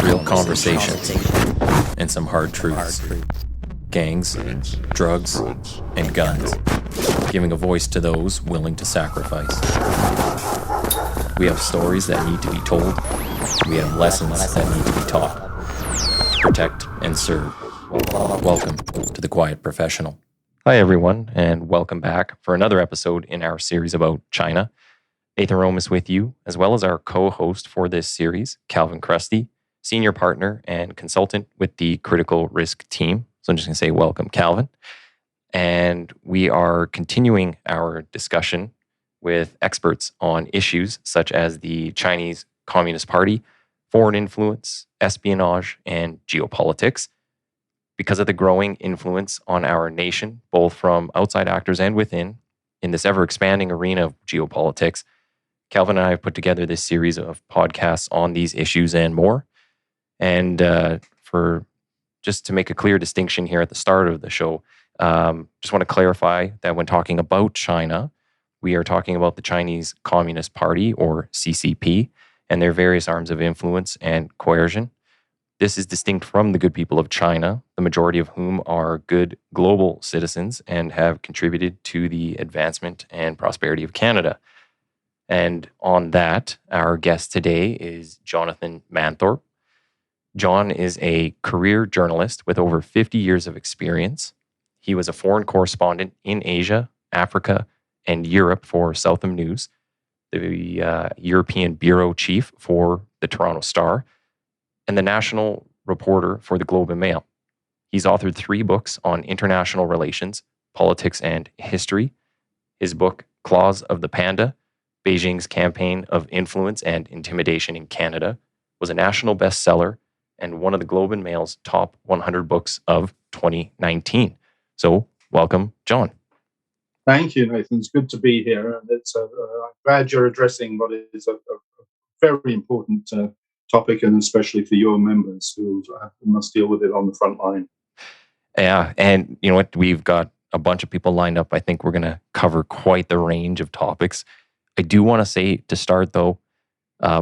real conversation, and some hard truths. Gangs, drugs, and guns. Giving a voice to those willing to sacrifice. We have stories that need to be told. We have lessons that need to be taught. Protect and serve. Welcome to The Quiet Professional. Hi, everyone, and welcome back for another episode in our series about China. Nathan Rome is with you, as well as our co-host for this series, Calvin Krusty, senior partner and consultant with the Critical Risk team. So I'm just going to say welcome, Calvin. And we are continuing our discussion with experts on issues such as the Chinese Communist Party, foreign influence, espionage, and geopolitics. Because of the growing influence on our nation, both from outside actors and within, in this ever-expanding arena of geopolitics, Calvin and I have put together this series of podcasts on these issues and more. And for just to make a clear distinction here at the start of the show, just want to clarify that when talking about China, we are talking about the Chinese Communist Party, or CCP, and their various arms of influence and coercion. This is distinct from the good people of China, the majority of whom are good global citizens and have contributed to the advancement and prosperity of Canada. And on that, our guest today is Jonathan Manthorpe. John is a career journalist with over 50 years of experience. He was a foreign correspondent in Asia, Africa, and Europe for Southam News, the European bureau chief for the Toronto Star, and the national reporter for the Globe and Mail. He's authored 3 books on international relations, politics, and history. His book, Claws of the Panda, Beijing's Campaign of Influence and Intimidation in Canada, was a national bestseller and one of the Globe and Mail's top 100 books of 2019. So, welcome, John. Thank you, Nathan. It's good to be here. And I'm glad you're addressing what is a very important topic, and especially for your members who must deal with it on the front line. Yeah, and you know what? We've got a bunch of people lined up. I think we're going to cover quite the range of topics. I do want to say to start, though,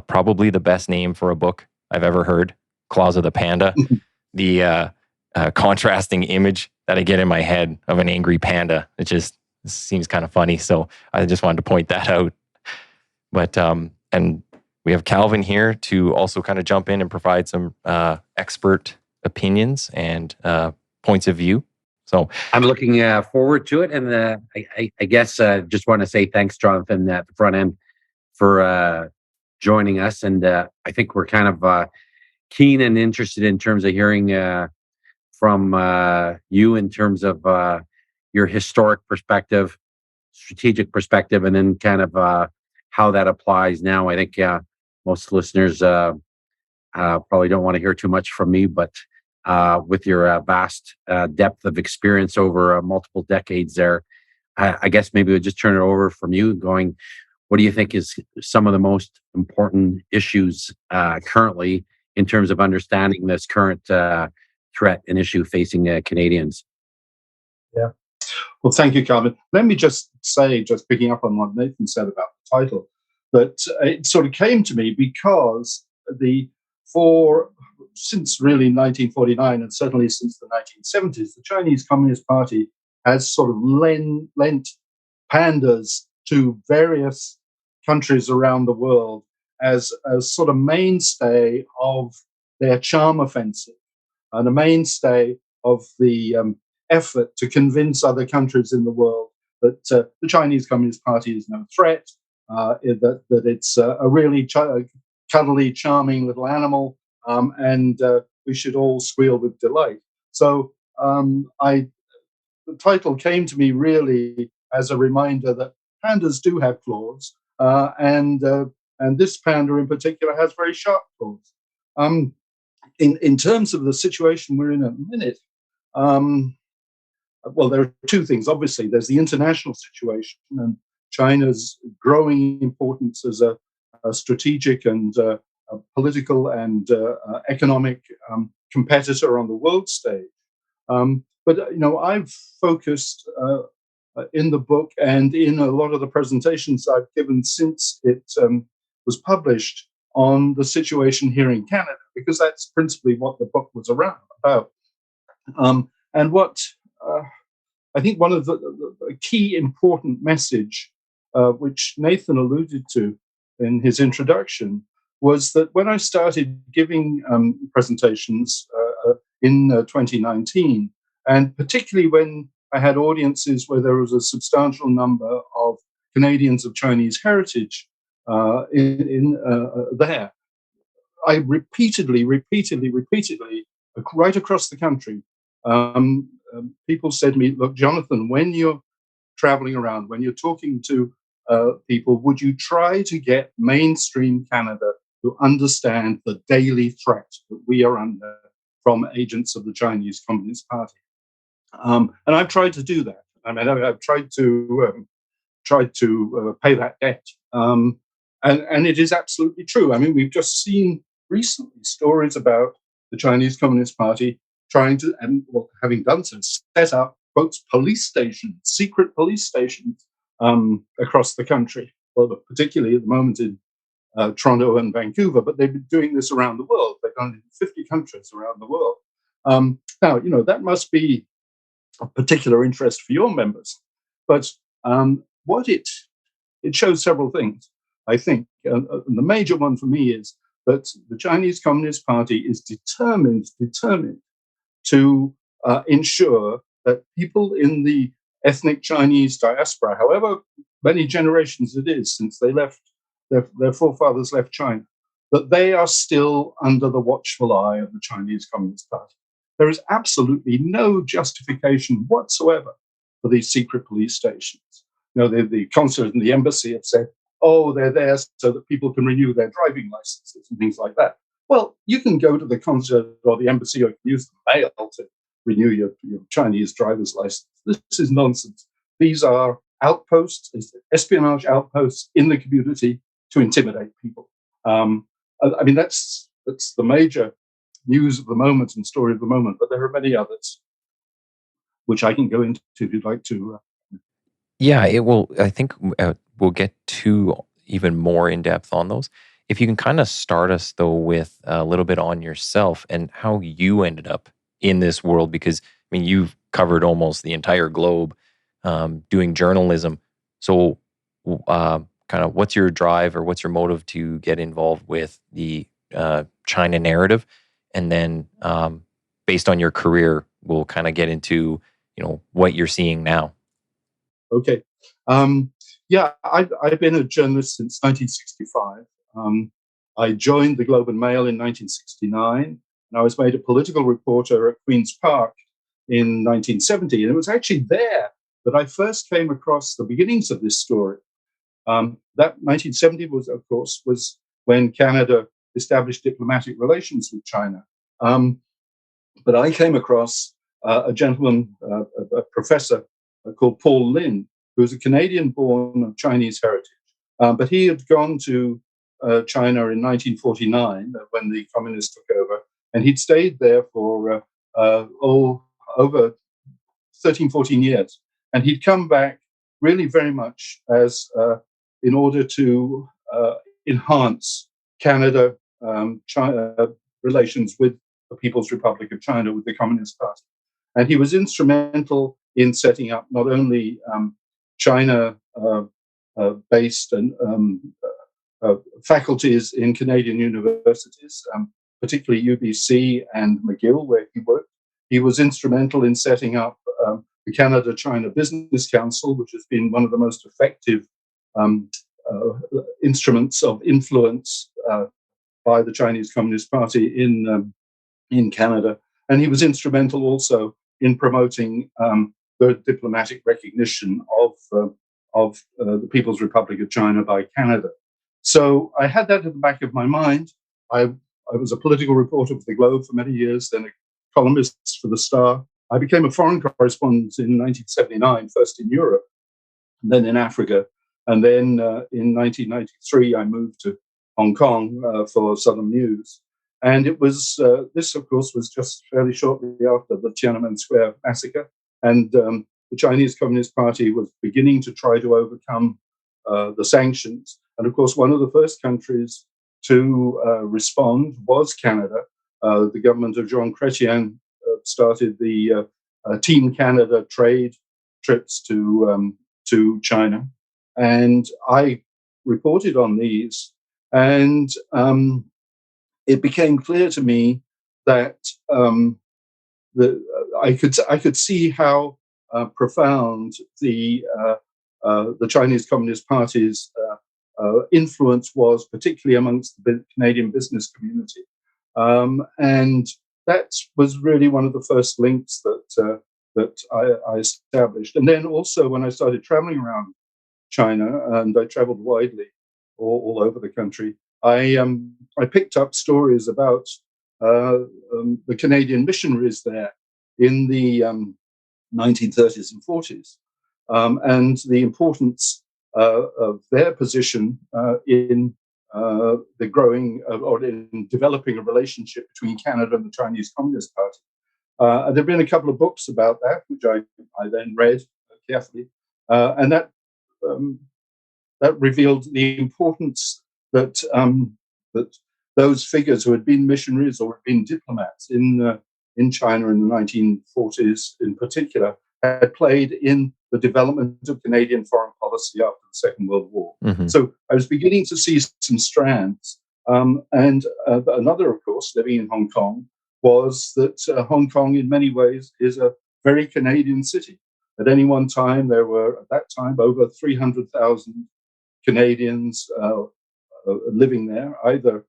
probably the best name for a book I've ever heard, Claws of the Panda. The contrasting image that I get in my head of an angry panda. It just seems kind of funny. So I just wanted to point that out. But, and we have Calvin here to also kind of jump in and provide some expert opinions and points of view. So I'm looking forward to it. And I guess just want to say thanks, Jonathan, at the front end for joining us. And I think we're kind of keen and interested in terms of hearing from you in terms of your historic perspective, strategic perspective, and then kind of how that applies now. I think most listeners probably don't want to hear too much from me, but with your vast depth of experience over multiple decades there, I guess maybe we'll just turn it over from you going, what do you think is some of the most important issues currently in terms of understanding this current threat and issue facing Canadians? Yeah. Well, thank you, Calvin. Let me just say, just picking up on what Nathan said about the title, that it sort of came to me because since really 1949 and certainly since the 1970s, the Chinese Communist Party has sort of lent pandas to various countries around the world as a sort of mainstay of their charm offensive and a mainstay of the effort to convince other countries in the world that the Chinese Communist Party is no threat, that it's a really cuddly, charming little animal, and we should all squeal with delight. So the title came to me really as a reminder that pandas do have claws, and this panda in particular has very sharp claws. In terms of the situation we're in at the minute, well, there are 2 things. Obviously, there's the international situation and China's growing importance as a strategic and political and economic competitor on the world stage. But I've focused in the book and in a lot of the presentations I've given since it was published on the situation here in Canada, because that's principally what the book was about. And what I think one of the key important message, which Nathan alluded to in his introduction, was that when I started giving presentations in 2019, and particularly when I had audiences where there was a substantial number of Canadians of Chinese heritage there, I repeatedly, right across the country, people said to me, "Look, Jonathan, when you're traveling around, when you're talking to people, would you try to get mainstream Canada to understand the daily threat that we are under from agents of the Chinese Communist Party?" And I've tried to do that. I mean, I've tried to pay that debt. And it is absolutely true. I mean, we've just seen recently stories about the Chinese Communist Party trying to, and well, having done so, set up, quotes, police stations, secret police stations across the country. Well, particularly at the moment in Toronto and Vancouver, but they've been doing this around the world. They've done it in 50 countries around the world. Now, that must be of particular interest for your members, but what it shows several things, I think. The major one for me is that the Chinese Communist Party is determined to ensure that people in the ethnic Chinese diaspora, however many generations it is since they left, their forefathers left China, that they are still under the watchful eye of the Chinese Communist Party. There is absolutely no justification whatsoever for these secret police stations. The consulate and the embassy have said, "Oh, they're there so that people can renew their driving licenses and things like that." Well, you can go to the consulate or the embassy, or you can use the mail to renew your Chinese driver's license. This is nonsense. These are outposts, espionage outposts in the community to intimidate people. I mean, that's the major news of the moment and story of the moment, but there are many others which I can go into if you'd like to. Yeah, it will. I think we'll get to even more in depth on those. If you can kind of start us though with a little bit on yourself and how you ended up in this world, because I mean you've covered almost the entire globe doing journalism. So, kind of, what's your drive or what's your motive to get involved with the China narrative, and then based on your career, we'll kind of get into what you're seeing now. Okay. Yeah, I've been a journalist since 1965. I joined the Globe and Mail in 1969, and I was made a political reporter at Queen's Park in 1970. And it was actually there that I first came across the beginnings of this story. That 1970 was when Canada established diplomatic relations with China. But I came across a gentleman, a professor called Paul Lin, who was a Canadian-born of Chinese heritage. But he had gone to China in 1949 when the communists took over, and he'd stayed there for over 13, 14 years. And he'd come back really very much as in order to enhance Canada-China relations with the People's Republic of China, with the Communist Party. And he was instrumental in setting up not only China-based and faculties in Canadian universities, particularly UBC and McGill, where he worked. He was instrumental in setting up the Canada-China Business Council, which has been one of the most effective instruments of influence by the Chinese Communist Party in Canada. And he was instrumental also in promoting the diplomatic recognition of the People's Republic of China by Canada. So I had that at the back of my mind. I was a political reporter for the Globe for many years, then a columnist for the Star. I became a foreign correspondent in 1979, first in Europe, and then in Africa. And then in 1993, I moved to Hong Kong for Southern News. And it was, this of course was just fairly shortly after the Tiananmen Square massacre. And the Chinese Communist Party was beginning to try to overcome the sanctions. And of course, one of the first countries to respond was Canada. The government of Jean Chrétien started the Team Canada trade trips to China, and I reported on these, and it became clear to me that I could see how profound the Chinese Communist Party's influence was, particularly amongst the Canadian business community, and that was really one of the first links that I established. And then also when I started traveling around China, and I traveled widely all over the country, I picked up stories about the Canadian missionaries there in the 1930s and 40s, and the importance of their position in the growing or in developing a relationship between Canada and the Chinese Communist Party. There have been a couple of books about that, which I then read carefully, and that revealed the importance that that those figures who had been missionaries or had been diplomats in China in the 1940s, in particular, had played in the development of Canadian foreign policy after the Second World War. Mm-hmm. So I was beginning to see some strands. And another, of course, living in Hong Kong, was that Hong Kong, in many ways, is a very Canadian city. At any one time, there were, at that time, over 300,000 Canadians living there, either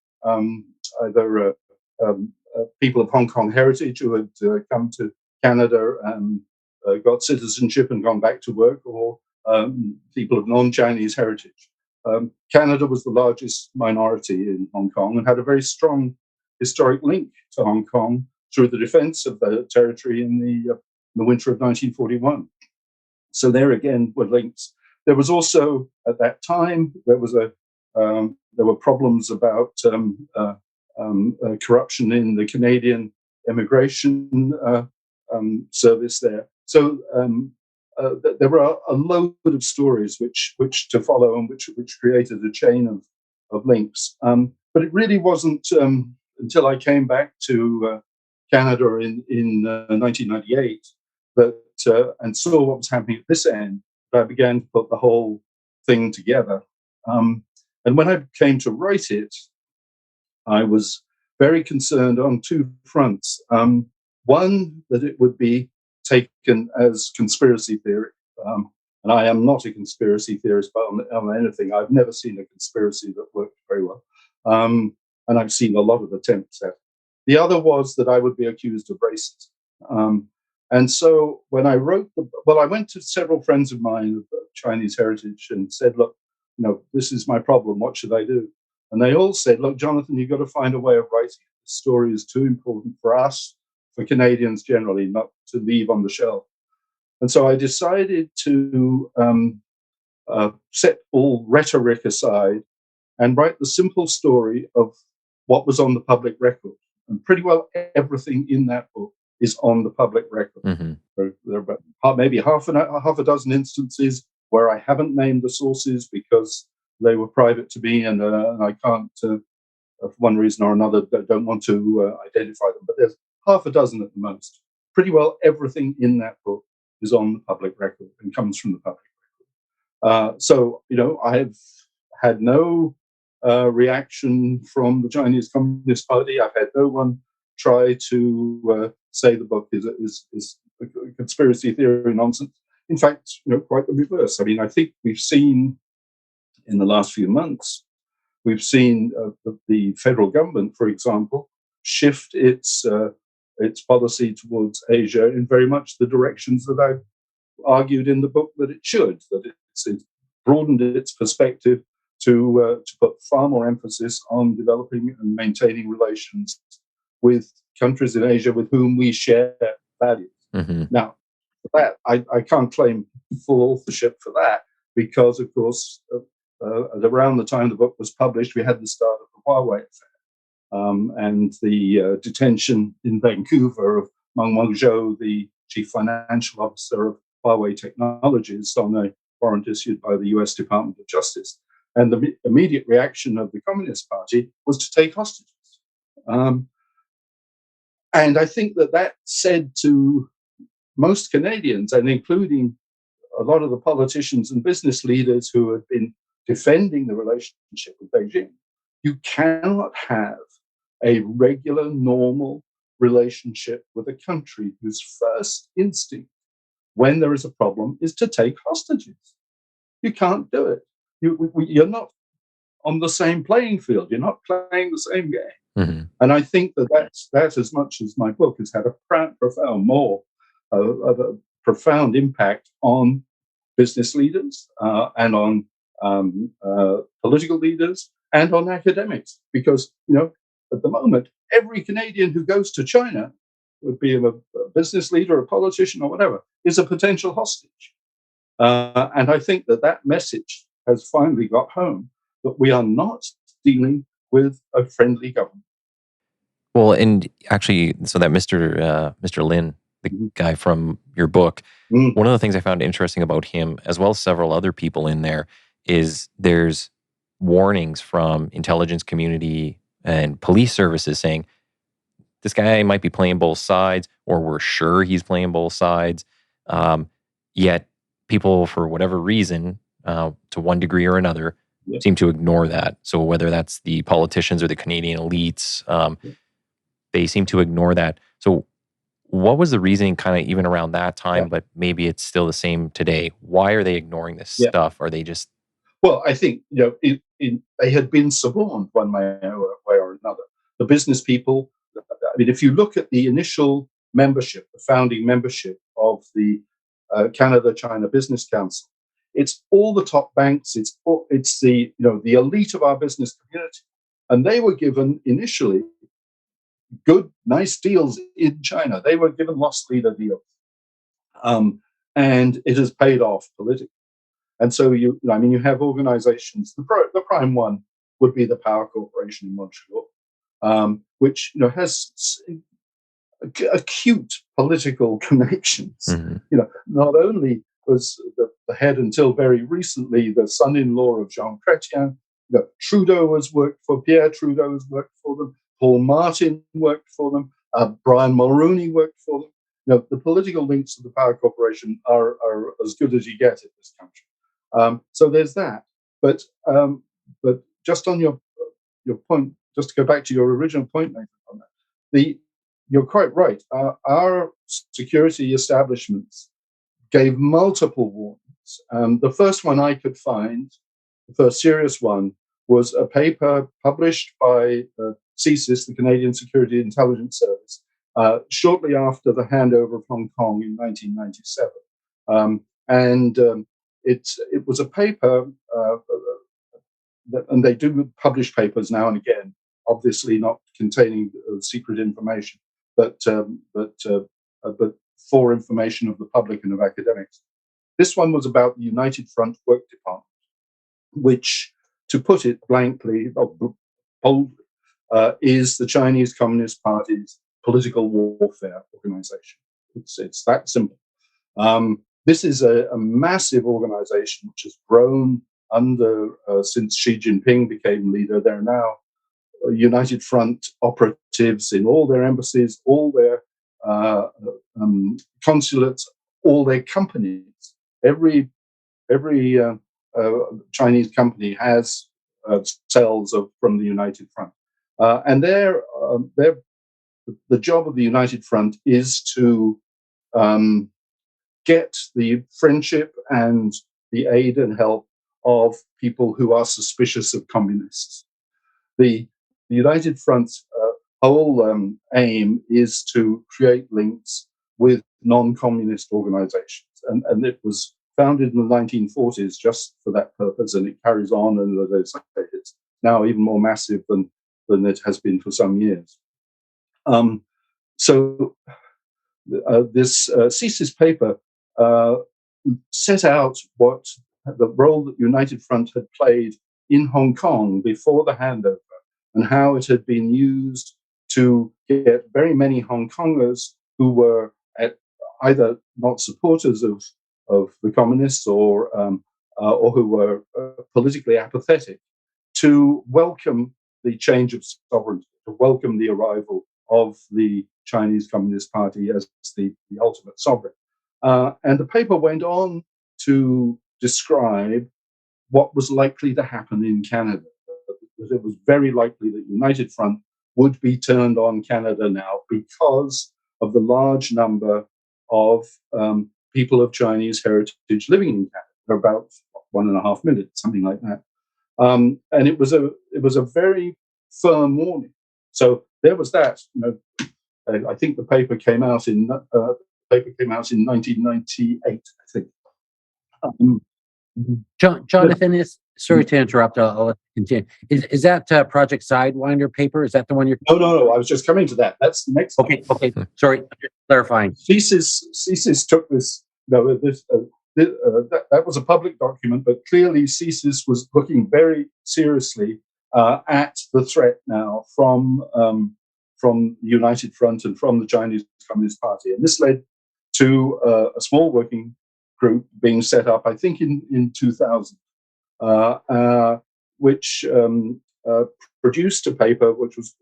people of Hong Kong heritage who had come to Canada and got citizenship and gone back to work, or people of non-Chinese heritage. Canada was the largest minority in Hong Kong and had a very strong historic link to Hong Kong through the defense of the territory in the winter of 1941. So there again were links. There was also, at that time, there were problems about corruption in the Canadian immigration service there. So there were a load of stories which to follow and which created a chain of links. But it really wasn't until I came back to Canada in 1998 that and saw what was happening at this end, that I began to put the whole thing together. And when I came to write it, I was very concerned on two fronts. One, that it would be taken as conspiracy theory. And I am not a conspiracy theorist on anything. I've never seen a conspiracy that worked very well. And I've seen a lot of attempts at it. The other was that I would be accused of racism. And so when I wrote I went to several friends of mine of Chinese heritage and said, look, this is my problem. What should I do? And they all said, look, Jonathan, you've got to find a way of writing it. The story is too important for us, for Canadians generally, not to leave on the shelf. And so I decided to set all rhetoric aside and write the simple story of what was on the public record. And pretty well everything in that book is on the public record. Mm-hmm. There are about maybe half a dozen instances where I haven't named the sources because they were private to me, and I can't, for one reason or another, don't want to identify them. But there's half a dozen at the most. Pretty well everything in that book is on the public record and comes from the public record. So, I've had no reaction from the Chinese Communist Party. I've had no one try to say the book is a conspiracy theory nonsense. In fact, quite the reverse. I mean, I think we've seen in the last few months, we've seen the federal government, for example, shift its policy towards Asia in very much the directions that I've argued in the book that it should. That it's broadened its perspective to put far more emphasis on developing and maintaining relations with countries in Asia with whom we share values. Mm-hmm. Now, for that, I can't claim full authorship for that because, of course, around the time the book was published, we had the start of the Huawei affair and the detention in Vancouver of Meng Wanzhou, the chief financial officer of Huawei Technologies, on a warrant issued by the US Department of Justice. And the immediate reaction of the Communist Party was to take hostages. And I think that said to most Canadians, and including a lot of the politicians and business leaders who had been defending the relationship with Beijing, you cannot have a regular, normal relationship with a country whose first instinct when there is a problem is to take hostages. You can't do it. You're not on the same playing field. You're not playing the same game. Mm-hmm. And I think that as much as my book has had a profound, more of a profound impact on business leaders and on political leaders and on academics, because at the moment every Canadian who goes to China, would be a business leader, a politician, or whatever, is a potential hostage. And I think that message has finally got home, that we are not dealing with a friendly government. Well, and actually, so that Mr. Lin, the guy from your book, one of the things I found interesting about him, as well as several other people in there, is there's warnings from intelligence community and police services saying this guy might be playing both sides, or we're sure he's playing both sides. Yet people, for whatever reason, to one degree or another, seem to ignore that. So whether that's the politicians or the Canadian elites, they seem to ignore that. So what was the reasoning kind of even around that time, but maybe it's still the same today? Why are they ignoring this stuff? Are they just... Well, I think, they had been suborned one way or another. The business people, I mean, if you look at the initial membership, the founding membership of the Canada-China Business Council, it's all the top banks, it's the elite of our business community. And they were given initially good, nice deals in China. They were given loss leader deals. And it has paid off politically. And so you have organizations. The prime one would be the Power Corporation in Montreal, which has acute political connections. Mm-hmm. Not only was the head until very recently the son-in-law of Jean Chrétien. Trudeau has worked for Pierre Trudeau has worked for them. Paul Martin worked for them. Brian Mulroney worked for them. The political links of the Power Corporation are as good as you get in this country. So there's that. But just on your point, just to go back to your original point, Nathan, on that, you're quite right. Our security establishments gave multiple warnings. The first one I could find, the first serious one, was a paper published by CSIS, the Canadian Security Intelligence Service, shortly after the handover of Hong Kong in 1997. It was a paper, and they do publish papers now and again, obviously not containing secret information, but for information of the public and of academics. This one was about the United Front Work Department, which, to put it blankly or boldly, is the Chinese Communist Party's political warfare organization. It's that simple. This is a massive organization which has grown since Xi Jinping became leader. There are now United Front operatives in all their embassies, all their consulates, all their companies. Every Chinese company has cells from the United Front, and the job of the United Front is to get the friendship and the aid and help of people who are suspicious of communists. The United Front's whole aim is to create links with non-communist organizations, and it was founded in the 1940s just for that purpose, and it carries on, and as I say, it's now even more massive than it has been for some years. So this CSIS paper set out what the role that United Front had played in Hong Kong before the handover, and how it had been used to get very many Hong Kongers who were either not supporters of the communists or or who were politically apathetic, to welcome the change of sovereignty, to welcome the arrival of the Chinese Communist Party as the ultimate sovereign. And the paper went on to describe what was likely to happen in Canada. That it was very likely that United Front would be turned on Canada now because of the large number of people of Chinese heritage living in Canada. There are about 1.5 million, something like that. And it was a very firm warning. So there was that. I think the paper came out in 1998. I think. Jonathan, sorry to interrupt. I'll let you continue. Is that Project Sidewinder paper? Is that the one you're? No. I was just coming to that. That's the next. Okay. Sorry, just clarifying. CSIS took this. That was a public document, but clearly CSIS was looking very seriously at the threat now from the United Front and from the Chinese Communist Party, and this led to a small working group being set up, I think, in 2000, which produced a paper which was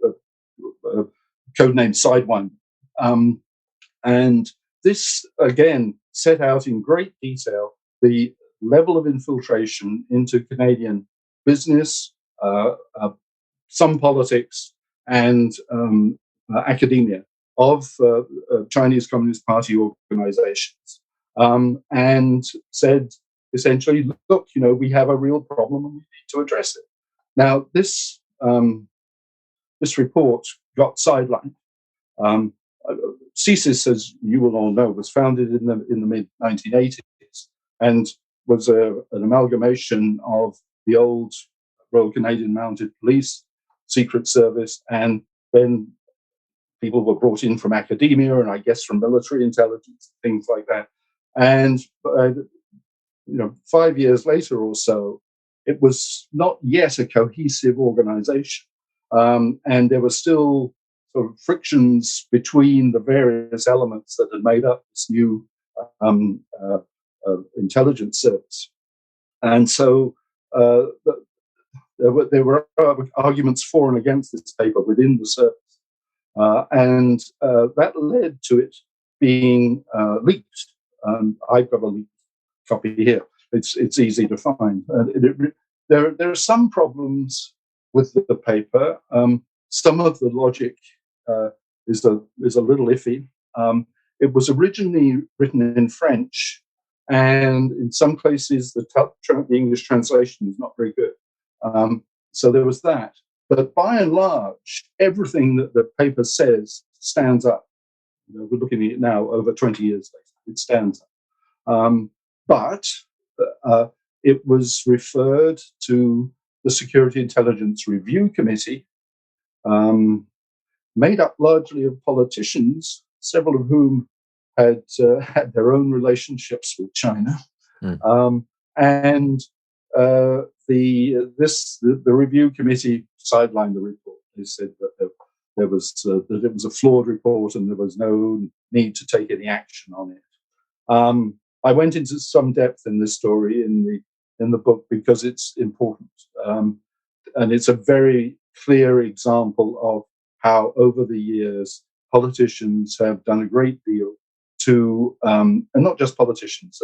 codenamed Sidewinder. And this, again, set out in great detail the level of infiltration into Canadian business, some politics, and academia of Chinese Communist Party organizations. And said, essentially, look, we have a real problem and we need to address it. Now, this report got sidelined. CSIS, as you will all know, was founded in the mid-1980s and was an amalgamation of the old Royal Canadian Mounted Police, Secret Service, and then people were brought in from academia and I guess from military intelligence, things like that. And 5 years later or so, it was not yet a cohesive organization, and there were still sort of frictions between the various elements that had made up this new intelligence service. And so there were arguments for and against this paper within the service, and that led to it being leaked. I've got a leaked copy here. It's easy to find. There are some problems with the paper. Some of the logic is a little iffy. It was originally written in French, and in some places the English translation is not very good. So there was that. But by and large, everything that the paper says stands up. We're looking at it now over 20 years later. It stands up. But it was referred to the Security Intelligence Review Committee, made up largely of politicians, several of whom had their own relationships with China. And the review committee sidelined the report. They said that that it was a flawed report and there was no need to take any action on it. I went into some depth in this story in the book because it's important, and it's a very clear example of how over the years politicians have done a great deal to, and not just politicians,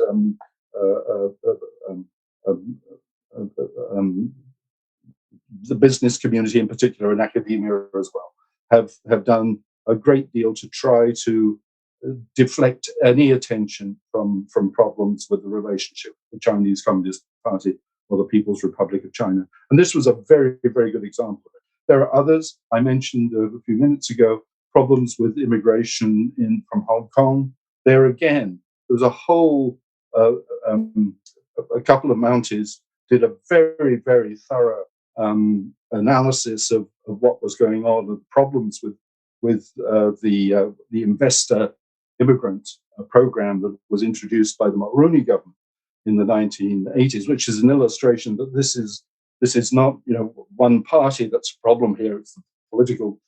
the business community in particular and academia as well have done a great deal to try to deflect any attention from problems with the relationship with the Chinese Communist Party or the People's Republic of China. And this was a very, very good example of it. There are others. I mentioned a few minutes ago problems with immigration from Hong Kong. There again, there was a whole, a couple of Mounties did a very, very thorough analysis of what was going on, the problems with the investor immigrant program that was introduced by the Mulroney government in the 1980s, which is an illustration that this is not one party that's a problem here. It's the political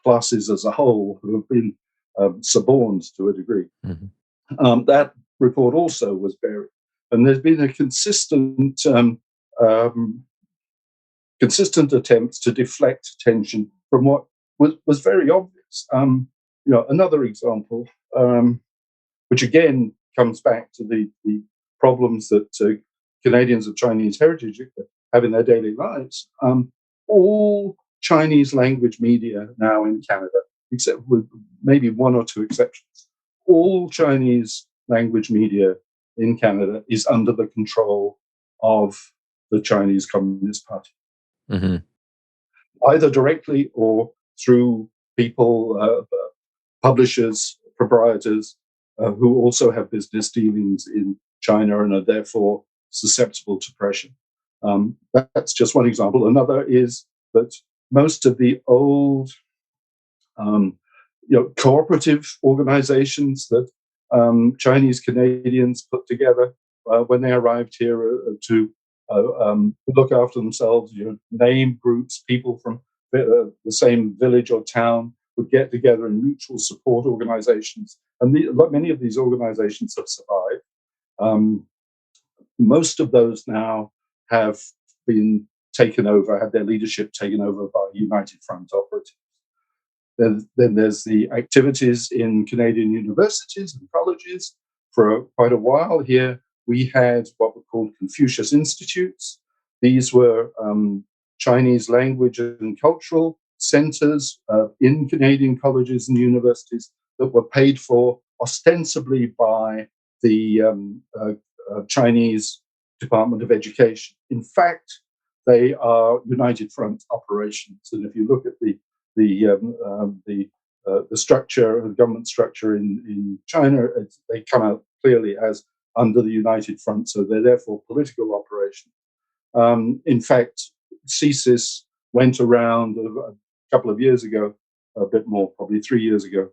classes as a whole who have been suborned to a degree. Mm-hmm. That report also was buried. And there's been a um, consistent attempts to deflect attention from what was very obvious. Another example, which again comes back to the problems that Canadians of Chinese heritage have in their daily lives. All Chinese language media now in Canada, except with maybe one or two exceptions, all Chinese language media in Canada is under the control of the Chinese Communist Party, Mm-hmm. either directly or through people, publishers, proprietors, who also have business dealings in China and are therefore susceptible to pressure. That's just one example. Another is that most of the old cooperative organizations that Chinese Canadians put together when they arrived here to look after themselves, name groups, people from the same village or town would get together in mutual support organizations. And many of these organizations have survived. Most of those now have been taken over, had their leadership taken over by United Front operatives. Then there's the activities in Canadian universities and colleges. For quite a while here, we had what were called Confucius Institutes. These were Chinese language and cultural centers in Canadian colleges and universities that were paid for ostensibly by the Chinese Department of Education. In fact, they are United Front operations. And if you look at the structure, the government structure in China, they come out clearly as under the United Front, so they're therefore political operations. In fact, CSIS went around a couple of years ago, a bit more, probably 3 years ago,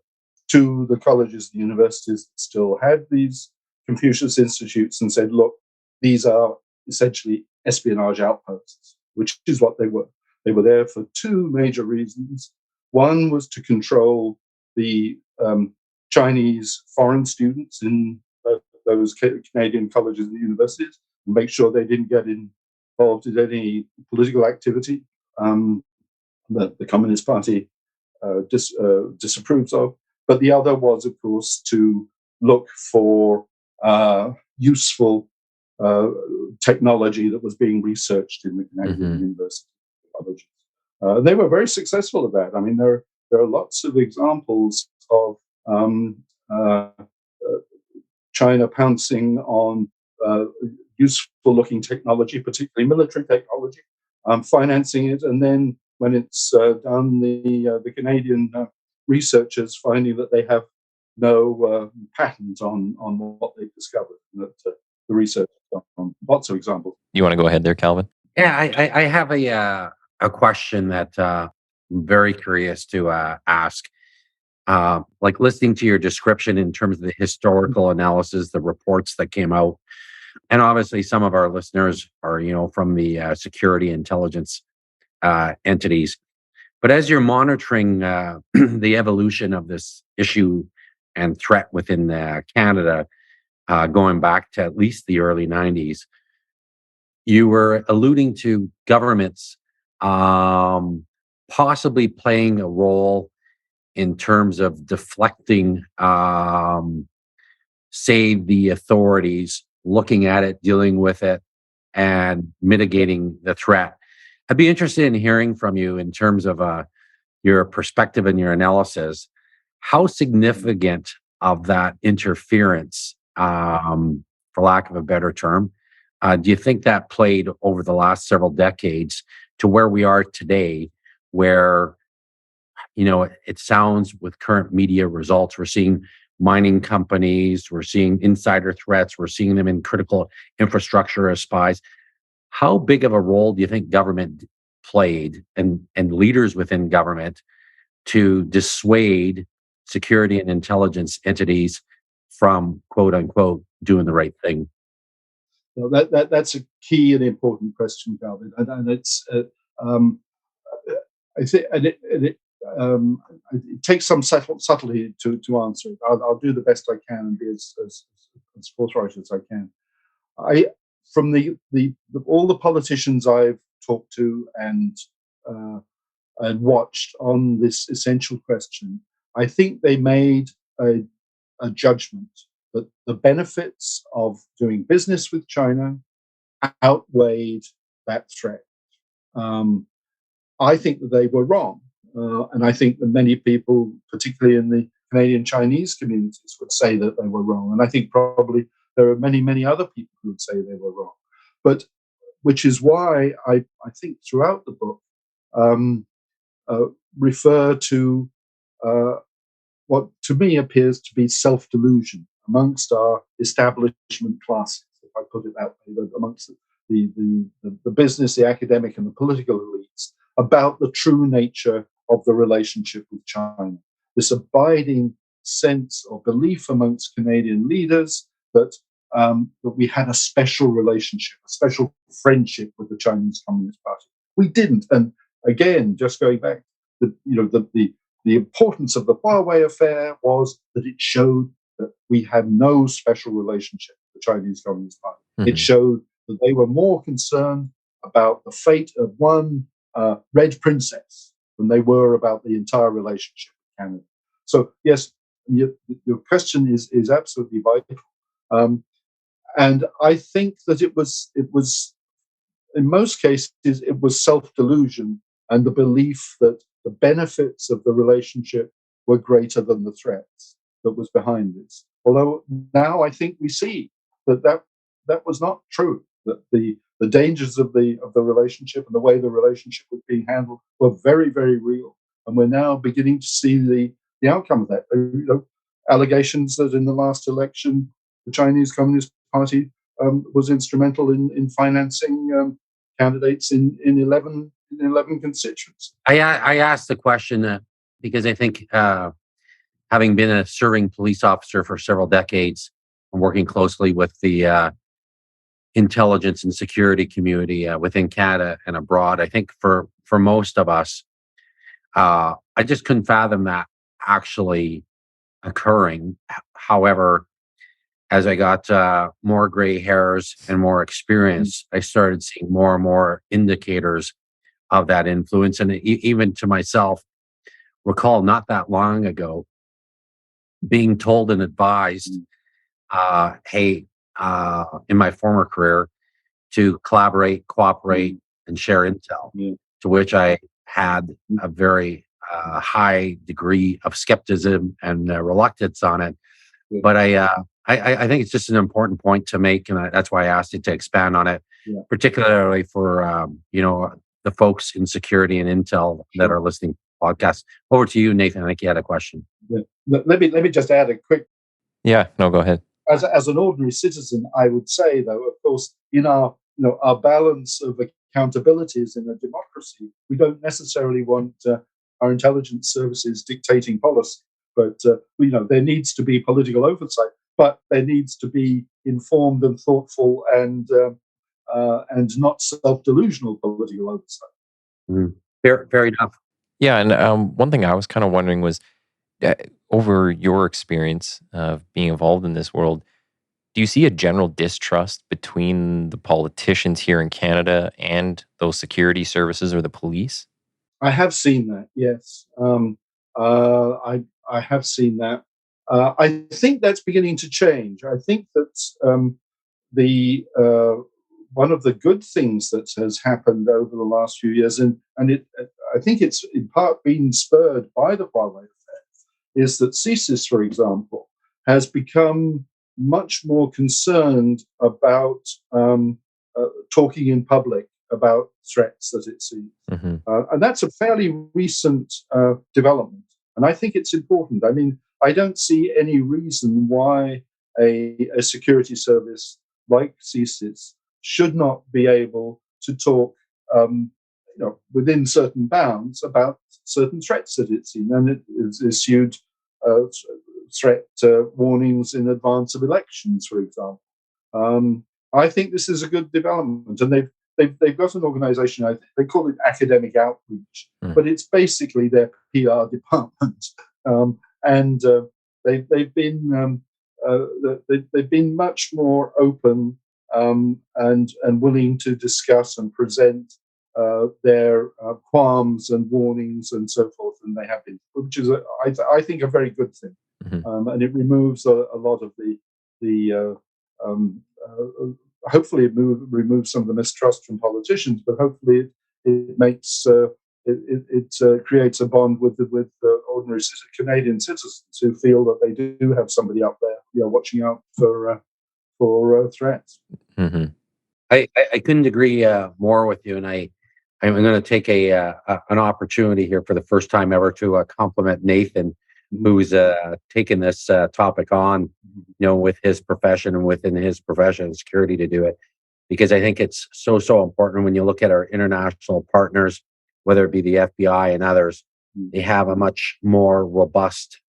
to the colleges and universities that still had these Confucius Institutes and said, look, these are essentially espionage outposts, which is what they were. They were there for two major reasons. One was to control the Chinese foreign students in those Canadian colleges and universities and make sure they didn't get involved in any political activity that the Communist Party disapproves of. But the other was, of course, to look for useful technology that was being researched in the Canadian university colleges. They were very successful at that. I mean, there are lots of examples of China pouncing on useful-looking technology, particularly military technology, financing it, and then when it's done, the Canadian researchers finding that they have no patent on what they've discovered. That the research has done. Lots of examples. You want to go ahead there, Calvin? Yeah, I have a question that I'm very curious to ask. Like listening to your description in terms of the historical analysis, the reports that came out, and obviously some of our listeners are, from the security intelligence entities. But as you're monitoring the evolution of this issue and threat within Canada, going back to at least the early 90s, you were alluding to governments possibly playing a role in terms of deflecting, say, the authorities, looking at it, dealing with it, and mitigating the threat. I'd be interested in hearing from you in terms of your perspective and your analysis. How significant of that interference, for lack of a better term, do you think that played over the last several decades to where we are today, where, it sounds with current media results, we're seeing mining companies, we're seeing insider threats, we're seeing them in critical infrastructure as spies. How big of a role do you think government played and leaders within government to dissuade security and intelligence entities from, quote unquote, doing the right thing? Well, that's a key and important question, Calvin, and it's I think it takes some subtlety to answer it. I'll do the best I can and be as forthright as I can. I from all the politicians I've talked to and watched on this essential question, I think they made a judgment that the benefits of doing business with China outweighed that threat. I think that they were wrong. And I think that many people, particularly in the Canadian Chinese communities, would say that they were wrong. And I think probably there are many, many other people who would say they were wrong. But which is why I think throughout the book refer to what to me appears to be self-delusion amongst our establishment classes, if I put it that way, amongst the business, the academic, and the political elites, about the true nature of the relationship with China. This abiding sense or belief amongst Canadian leaders that we had a special relationship, a special friendship with the Chinese Communist Party. We didn't. And again, just going back, the importance of the Huawei affair was that it showed that we had no special relationship with the Chinese Communist Party. Mm-hmm. It showed that they were more concerned about the fate of one red princess than they were about the entire relationship with Canada. So yes, your question is absolutely vital, and I think that it was in most cases it was self-delusion and the belief that the benefits of the relationship were greater than the threats that was behind this. Although now I think we see that was not true. That the dangers of the relationship and the way the relationship was being handled were very, very real, and we're now beginning to see the outcome of that. Allegations that in the last election the Chinese Communist Party was instrumental in financing candidates in 11 constituencies. I asked the question because I think having been a serving police officer for several decades and working closely with the intelligence and security community within Canada and abroad, I think for most of us, I just couldn't fathom that actually occurring. However, as I got more gray hairs and more experience, I started seeing more and more indicators of that influence. And even to myself, recall not that long ago being told and advised, hey, in my former career, to collaborate, cooperate, and share intel, to which I had a very high degree of skepticism and reluctance on it. But I think it's just an important point to make, and that's why I asked you to expand on it, particularly for the folks in security and intel that are listening to the podcast. Over to you, Nathan. I think you had a question. Yeah. Let me just add a quick. Yeah, no, go ahead. As an ordinary citizen, I would say, though, of course, in our balance of accountabilities in a democracy, we don't necessarily want our intelligence services dictating policy, but there needs to be political oversight, but there needs to be informed and thoughtful and not self-delusional political oversight. Fair enough. Yeah, and one thing I was kind of wondering was, over your experience of being involved in this world, do you see a general distrust between the politicians here in Canada and those security services or the police? I have seen that, yes. I have seen that. I think that's beginning to change. I think that one of the good things that has happened over the last few years, I think it's in part been spurred by the Huawei affair, is that CSIS, for example, has become much more concerned about talking in public about threats that it sees. Mm-hmm. And that's a fairly recent development. And I think it's important. I mean, I don't see any reason why a security service like CSIS should not be able to talk within certain bounds about certain threats that it's seen. And it has issued threat warnings in advance of elections, for example. I think this is a good development, and they've got an organisation. I think they call it academic outreach, but it's basically their PR department, and they've been much more open and willing to discuss and present their qualms and warnings and so forth, and they have been, which is, I think, a very good thing. And it removes a lot of the hopefully it removes some of the mistrust from politicians, but hopefully it makes it creates a bond with ordinary Canadian citizens who feel that they do have somebody up there, watching out for threats. Mm-hmm. I couldn't agree more with you, and I'm going to take an opportunity here for the first time ever to compliment Nathan, who's taken this topic on, with his profession and within his profession of security to do it, because I think it's so important when you look at our international partners, whether it be the FBI and others. They have a much more robust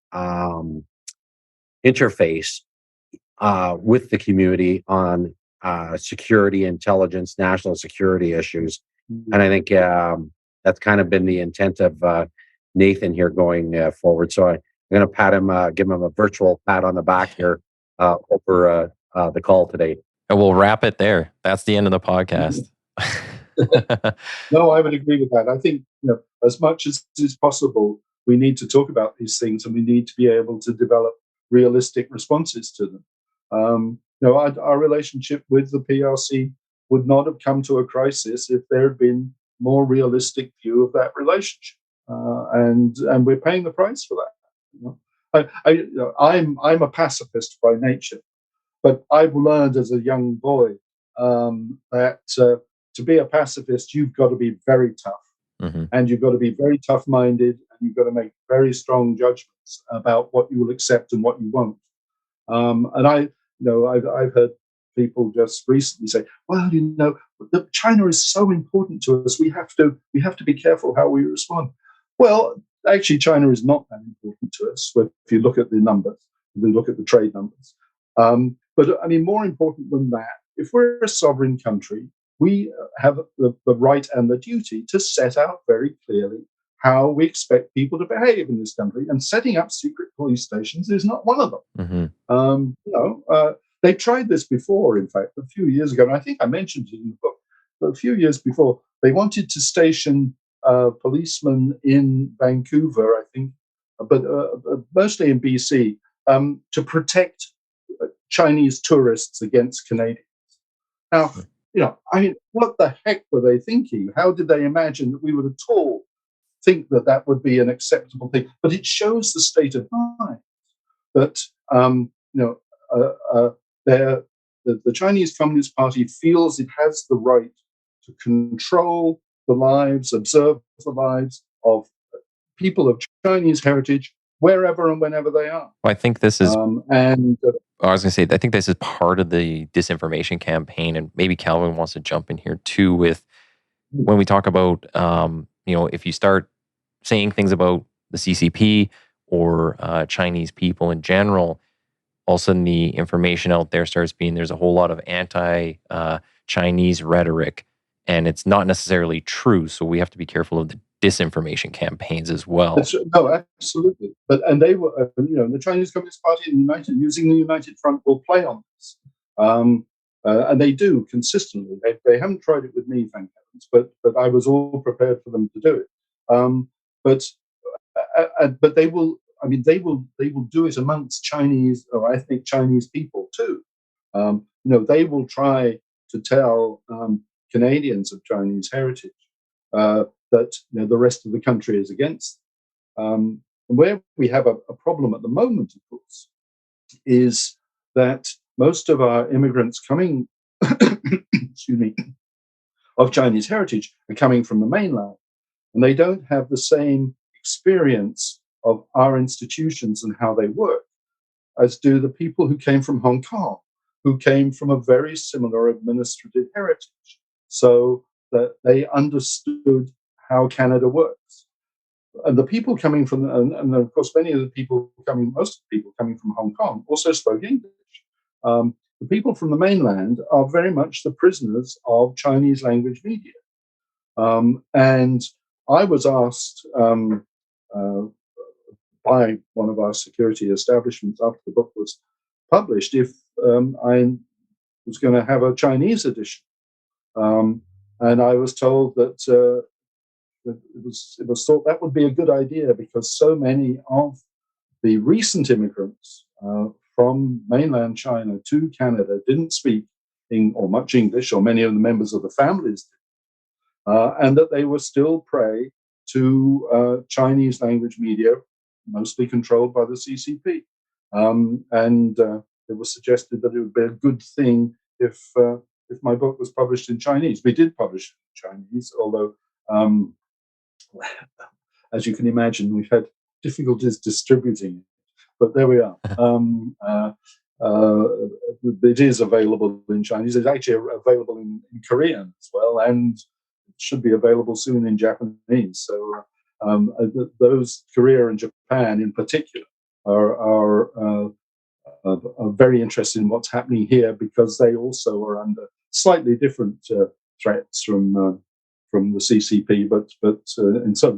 interface with the community on security, intelligence, national security issues. And I think that's kind of been the intent of Nathan here going forward. So I'm going to pat him, give him a virtual pat on the back here over the call today. And we'll wrap it there. That's the end of the podcast. No, I would agree with that. I think, as much as is possible, we need to talk about these things, and we need to be able to develop realistic responses to them. Our relationship with the PRC would not have come to a crisis if there had been more realistic view of that relationship, and we're paying the price for that. I'm a pacifist by nature, but I've learned as a young boy that to be a pacifist, you've got to be very tough, and you've got to be very tough-minded, and you've got to make very strong judgments about what you will accept and what you won't. And I've heard people just recently say, "Well, China is so important to us. We have to be careful how we respond." Well, actually, China is not that important to us. If you look at the numbers, if you look at the trade numbers. But I mean, more important than that, if we're a sovereign country, we have the right and the duty to set out very clearly how we expect people to behave in this country, and setting up secret police stations is not one of them. They tried this before, in fact, a few years ago, and I think I mentioned it in the book, but a few years before, they wanted to station policemen in Vancouver, I think, but mostly in BC, to protect Chinese tourists against Canadians. Now, I mean, what the heck were they thinking? How did they imagine that we would at all think that would be an acceptable thing? But it shows the state of mind that the Chinese Communist Party feels it has the right to control the lives, observe the lives of people of Chinese heritage wherever and whenever they are. Well, I think this is, I was going to say, I think this is part of the disinformation campaign, and maybe Calvin wants to jump in here too with when we talk about, if you start saying things about the CCP or Chinese people in general, all of a sudden the information out there starts being, there's a whole lot of anti-Chinese rhetoric, and it's not necessarily true. So we have to be careful of the disinformation campaigns as well. No, absolutely. And they were, the Chinese Communist Party and using the United Front will play on this, and they do consistently. They haven't tried it with me, thank heavens, but I was all prepared for them to do it. But they will. I mean, they will do it amongst Chinese, or I think Chinese people too. They will try to tell Canadians of Chinese heritage that the rest of the country is against them. And where we have a problem at the moment, of course, is that most of our immigrants coming, excuse me, of Chinese heritage are coming from the mainland, and they don't have the same experience of our institutions and how they work as do the people who came from Hong Kong, who came from a very similar administrative heritage, so that they understood how Canada works. And the people coming from, and of course, most of the people coming from Hong Kong also spoke English. The people from the mainland are very much the prisoners of Chinese language media. And I was asked by one of our security establishments after the book was published if I was going to have a Chinese edition. And I was told that it was thought that would be a good idea because so many of the recent immigrants from mainland China to Canada didn't speak or much English, or many of the members of the families did, and that they were still prey to Chinese language media, mostly controlled by the CCP. And it was suggested that it would be a good thing if my book was published in Chinese. We did publish it in Chinese, although, as you can imagine, we've had difficulties distributing it. But there we are. It is available in Chinese. It's actually available in Korean as well, and it should be available soon in Japanese. So those, Korea and Japan in particular, are very interested in what's happening here because they also are under slightly different threats from the CCP, but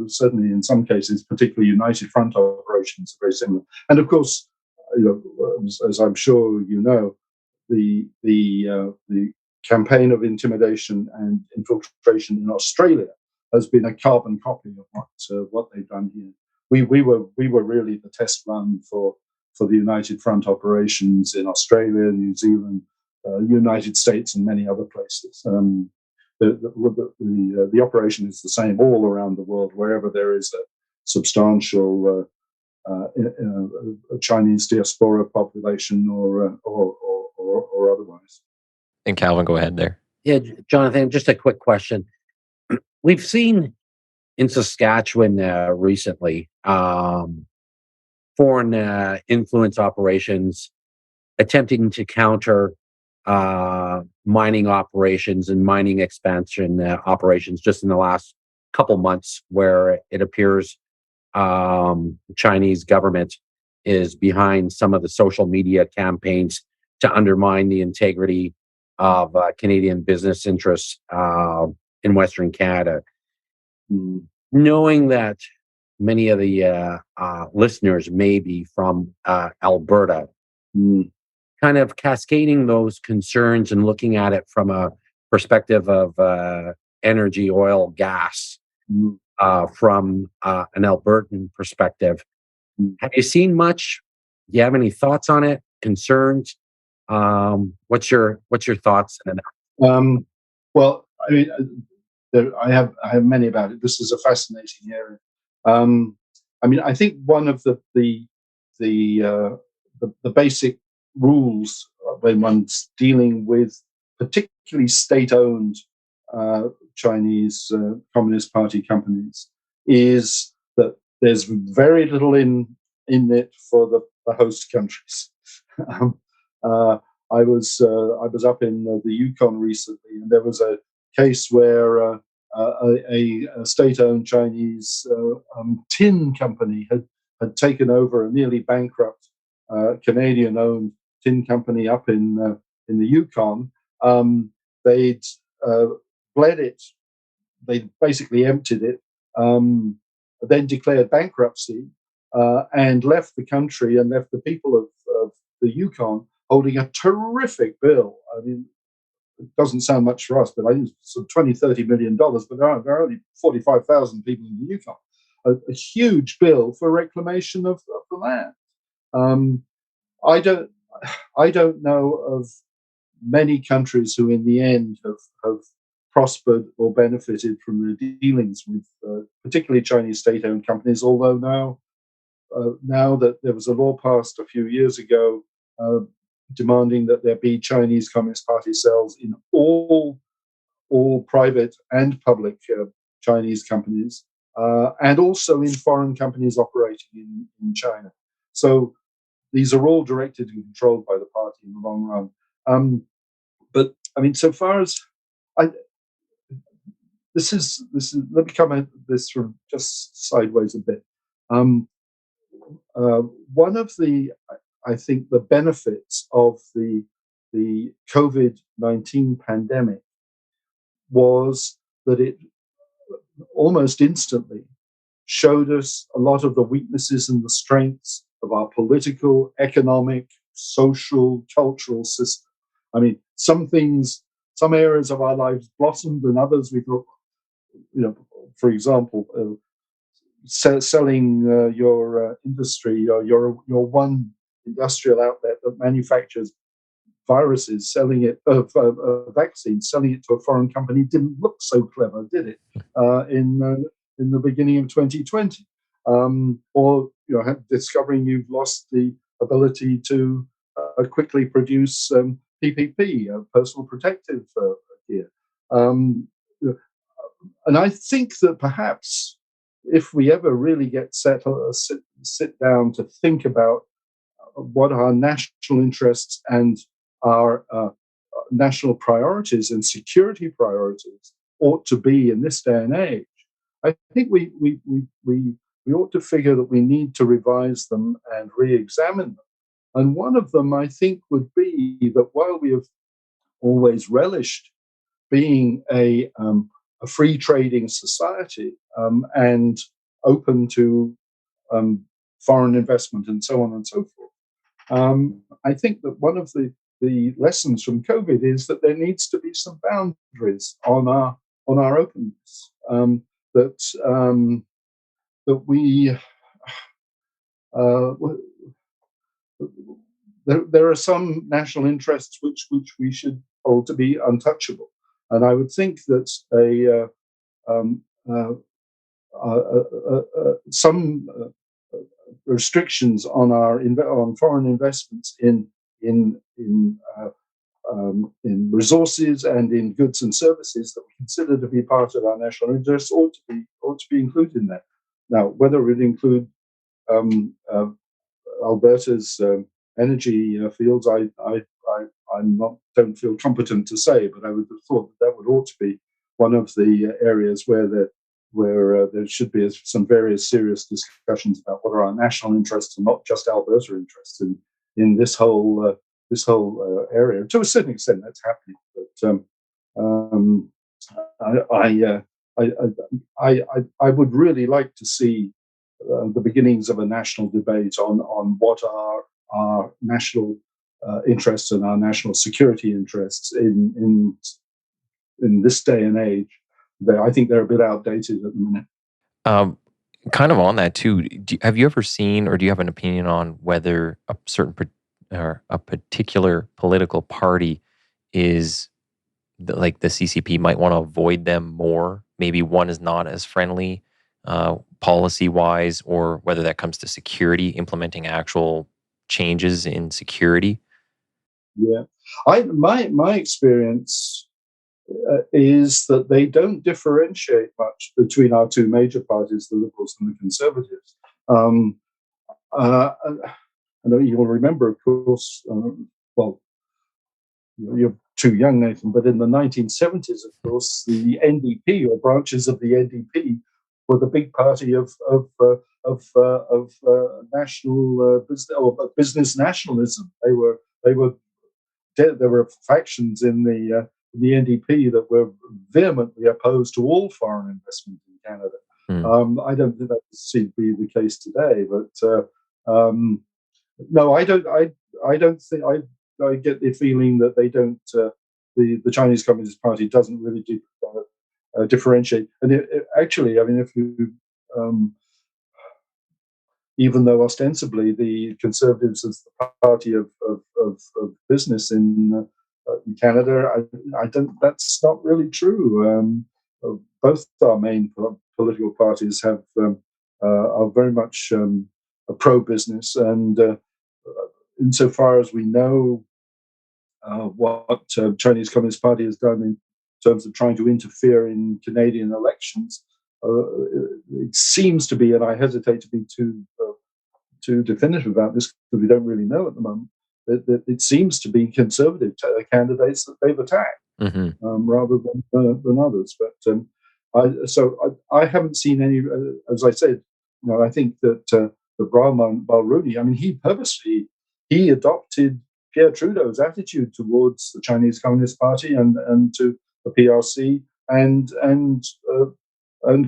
certainly in some cases, particularly United Front operations, are very similar. And of course, as I'm sure you know, the campaign of intimidation and infiltration in Australia has been a carbon copy of what they've done here. We were really the test run for the United Front operations in Australia, New Zealand, United States, and many other places. The operation is the same all around the world, wherever there is a substantial Chinese diaspora population or otherwise. And Calvin, go ahead there. Yeah, Jonathan, just a quick question. We've seen in Saskatchewan recently foreign influence operations attempting to counter mining operations and mining expansion operations just in the last couple months, where it appears the Chinese government is behind some of the social media campaigns to undermine the integrity of Canadian business interests in Western Canada. Knowing that many of the listeners may be from Alberta, kind of cascading those concerns and looking at it from a perspective of energy, oil, gas, from an Albertan perspective. Have you seen much? Do you have any thoughts on it? Concerns? What's your thoughts? Well, I mean, I have many about it. This is a fascinating area. I mean, I think one of the basic rules when one's dealing with particularly state-owned Chinese Communist Party companies is that there's very little in it for the host countries. I was up in the Yukon recently, and there was a case where a state-owned Chinese tin company had taken over a nearly bankrupt Canadian-owned tin company up in the Yukon. They'd bled it. They basically emptied it, then declared bankruptcy, and left the country and left the people of the Yukon holding a terrific bill. I mean, it doesn't sound much for us, but I think it's $20-30 million, but there are only 45,000 people in the Yukon. A huge bill for reclamation of the land. I don't know of many countries who in the end have prospered or benefited from the dealings with particularly Chinese state-owned companies, although now that there was a law passed a few years ago demanding that there be Chinese Communist Party cells in all private and public Chinese companies, and also in foreign companies operating in China. So these are all directed and controlled by the party in the long run. But I mean, so far as this is let me come at this from just sideways a bit. One of the, I think, the benefits of the COVID-19 pandemic was that it almost instantly showed us a lot of the weaknesses and the strengths of our political, economic, social, cultural system. I mean, some things, some areas of our lives blossomed, and others we thought, for example, selling your industry, your one industrial outlet that manufactures viruses, selling it vaccines, selling it to a foreign company didn't look so clever, did it? In the beginning of 2020, or discovering you've lost the ability to quickly produce PPP, personal protective gear. And I think that perhaps if we ever really get sit down to think about what our national interests and our national priorities and security priorities ought to be in this day and age, I think we ought to figure that we need to revise them and re-examine them. And one of them, I think, would be that while we have always relished being a free trading society and open to foreign investment and so on and so forth, I think that one of the lessons from COVID is that there needs to be some boundaries on our openness. That we there are some national interests which we should hold to be untouchable, and I would think that some restrictions on on foreign investments in resources and in goods and services that we consider to be part of our national interests ought to be included in that. Now, whether it would include Alberta's energy fields, don't feel competent to say, but I would have thought that would ought to be one of the areas where there should be some various serious discussions about what are our national interests and not just Alberta interests in this whole area. To a certain extent, that's happening, but I would really like to see the beginnings of a national debate on what are our national interests and our national security interests in this day and age. I think they're a bit outdated at the minute. Kind of on that too. Have you ever seen, or do you have an opinion on whether a particular political party is like the CCP might want to avoid them more? Maybe one is not as friendly policy-wise, or whether that comes to security, implementing actual changes in security? Yeah, my experience is that they don't differentiate much between our two major parties, the Liberals and the Conservatives. I know you'll remember, of course, well, you're too young, Nathan, but in the 1970s, of course, the NDP, or branches of the NDP, were the big party of national business nationalism. There were factions in the NDP that were vehemently opposed to all foreign investment in Canada. I don't think that seems to be the case today, but no, I don't think I get the feeling that they don't. The Chinese Communist Party doesn't really differentiate. And actually, I mean, if you even though ostensibly the Conservatives is the party of business in Canada, I don't. That's not really true. Both our main political parties are very much pro-business, and insofar as we know what Chinese Communist Party has done in terms of trying to interfere in Canadian elections, it seems to be, and I hesitate to be too definitive about this because we don't really know at the moment, that it seems to be Conservative candidates that they've attacked rather than others. But I haven't seen any. As I said, I think that the Mulroney, I mean, he adopted Pierre Trudeau's attitude towards the Chinese Communist Party and to the PRC, and